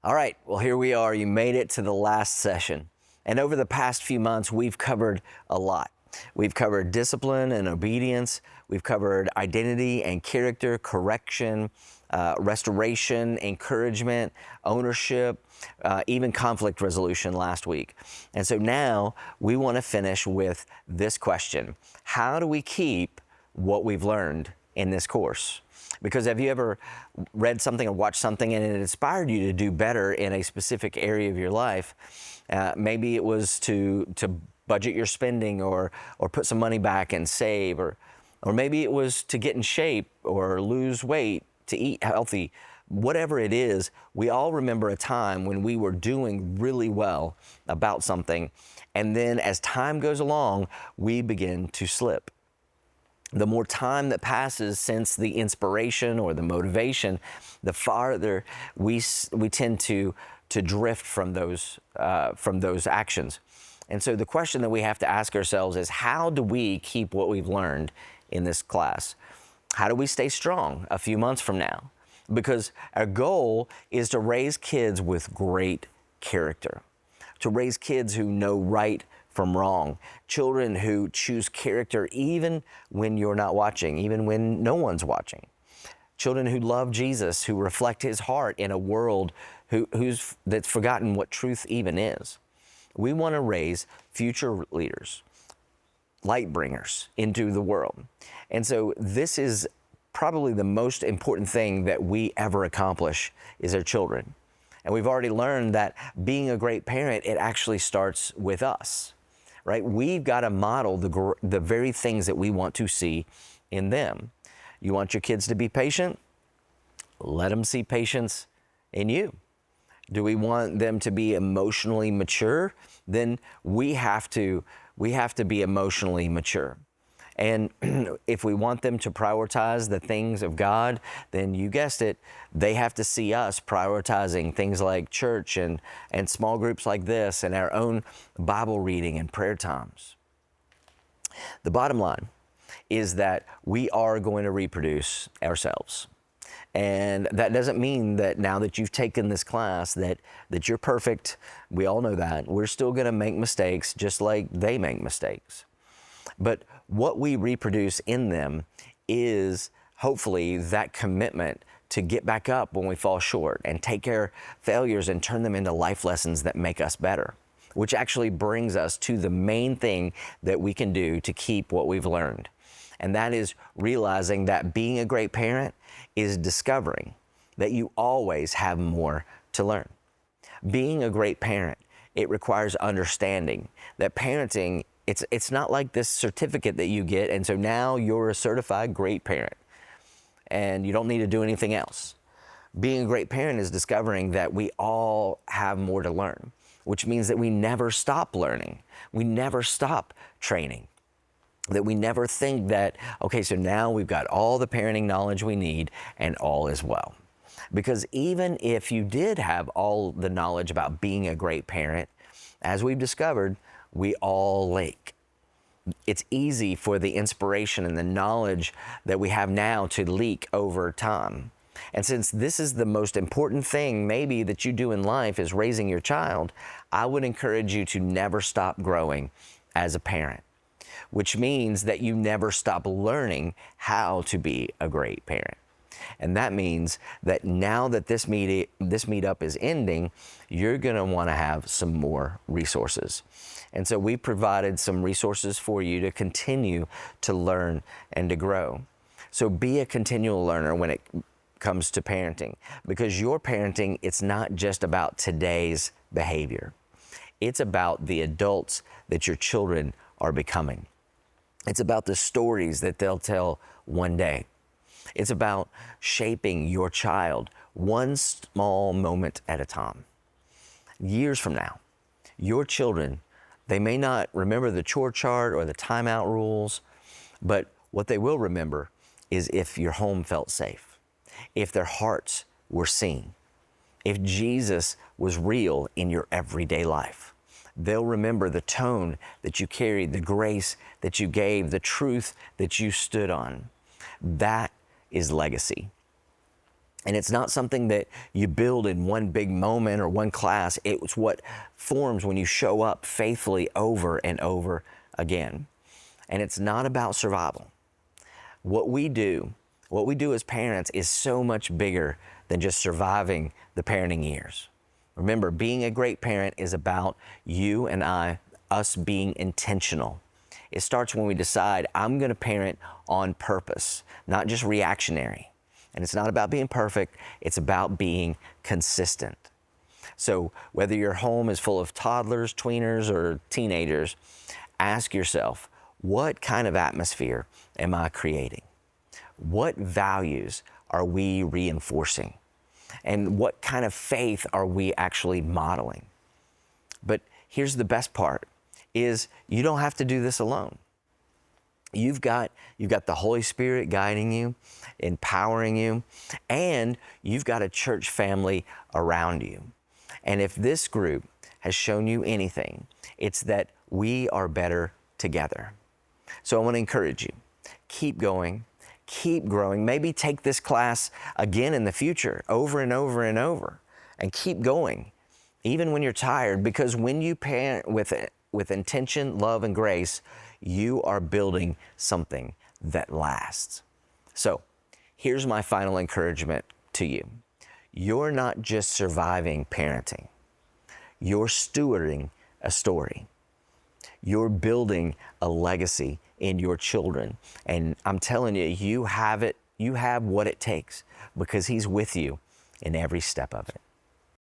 All right, well, here we are. You made it to the last session. And over the past few months, we've covered a lot. We've covered discipline and obedience. We've covered identity and character, correction, restoration, encouragement, ownership, even conflict resolution last week. And so now we want to finish with this question. How do we keep what we've learned in this course? Because have you ever read something or watched something and it inspired you to do better in a specific area of your life? Maybe it was to budget your spending or put some money back and save, or maybe it was to get in shape or lose weight, to eat healthy. Whatever it is, we all remember a time when we were doing really well about something, and then as time goes along, we begin to slip. The more time that passes since the inspiration or the motivation, the farther we tend to drift from those actions. And so the question that we have to ask ourselves is, how do we keep what we've learned in this class? How do we stay strong a few months from now? Because our goal is to raise kids with great character, to raise kids who know right from wrong, children who choose character even when you're not watching, even when no one's watching, children who love Jesus, who reflect his heart in a world that's forgotten what truth even is. We want to raise future leaders, light bringers into the world. And so this is probably the most important thing that we ever accomplish is our children. And we've already learned that being a great parent, it actually starts with us, right? We've got to model the very things that we want to see in them. You want your kids to be patient? Let them see patience in you. Do we want them to be emotionally mature? Then we have to be emotionally mature. And if we want them to prioritize the things of God, then you guessed it, they have to see us prioritizing things like church and small groups like this and our own Bible reading and prayer times. The bottom line is that we are going to reproduce ourselves. And that doesn't mean that now that you've taken this class that you're perfect. We all know that. We're still going to make mistakes just like they make mistakes. But what we reproduce in them is hopefully that commitment to get back up when we fall short and take our failures and turn them into life lessons that make us better, which actually brings us to the main thing that we can do to keep what we've learned. And that is realizing that being a great parent is discovering that you always have more to learn. Being a great parent, it requires understanding that parenting, it's not like this certificate that you get, and so now you're a certified great parent, and you don't need to do anything else. Being a great parent is discovering that we all have more to learn, which means that we never stop learning. We never stop training. That we never think that, okay, so now we've got all the parenting knowledge we need and all is well. Because even if you did have all the knowledge about being a great parent, as we've discovered, we all leak. It's easy for the inspiration and the knowledge that we have now to leak over time. And since this is the most important thing maybe that you do in life is raising your child, I would encourage you to never stop growing as a parent, which means that you never stop learning how to be a great parent. And that means that now that this meetup is ending, you're going to want to have some more resources. And so we provided some resources for you to continue to learn and to grow. So be a continual learner when it comes to parenting, because your parenting, it's not just about today's behavior. It's about the adults that your children are becoming. It's about the stories that they'll tell one day. It's about shaping your child one small moment at a time. Years from now, your children, they may not remember the chore chart or the timeout rules, but what they will remember is if your home felt safe, if their hearts were seen, if Jesus was real in your everyday life. They'll remember the tone that you carried, the grace that you gave, the truth that you stood on. That is legacy. And it's not something that you build in one big moment or one class. It's what forms when you show up faithfully over and over again. And it's not about survival. What we do as parents is so much bigger than just surviving the parenting years. Remember, being a great parent is about you and us being intentional. It starts when we decide, I'm going to parent on purpose, not just reactionary. And it's not about being perfect, it's about being consistent. So whether your home is full of toddlers, tweeners, or teenagers, ask yourself, what kind of atmosphere am I creating? What values are we reinforcing? And what kind of faith are we actually modeling? But here's the best part, is you don't have to do this alone. You've got the Holy Spirit guiding you, empowering you, and you've got a church family around you. And if this group has shown you anything, it's that we are better together. So I want to encourage you, keep going, keep growing. Maybe take this class again in the future, over and over and over, and keep going, even when you're tired, because when you parent with intention, love, and grace, you are building something that lasts. So here's my final encouragement to you. You're not just surviving parenting. You're stewarding a story. You're building a legacy in your children. And I'm telling you, you have what it takes, because He's with you in every step of it.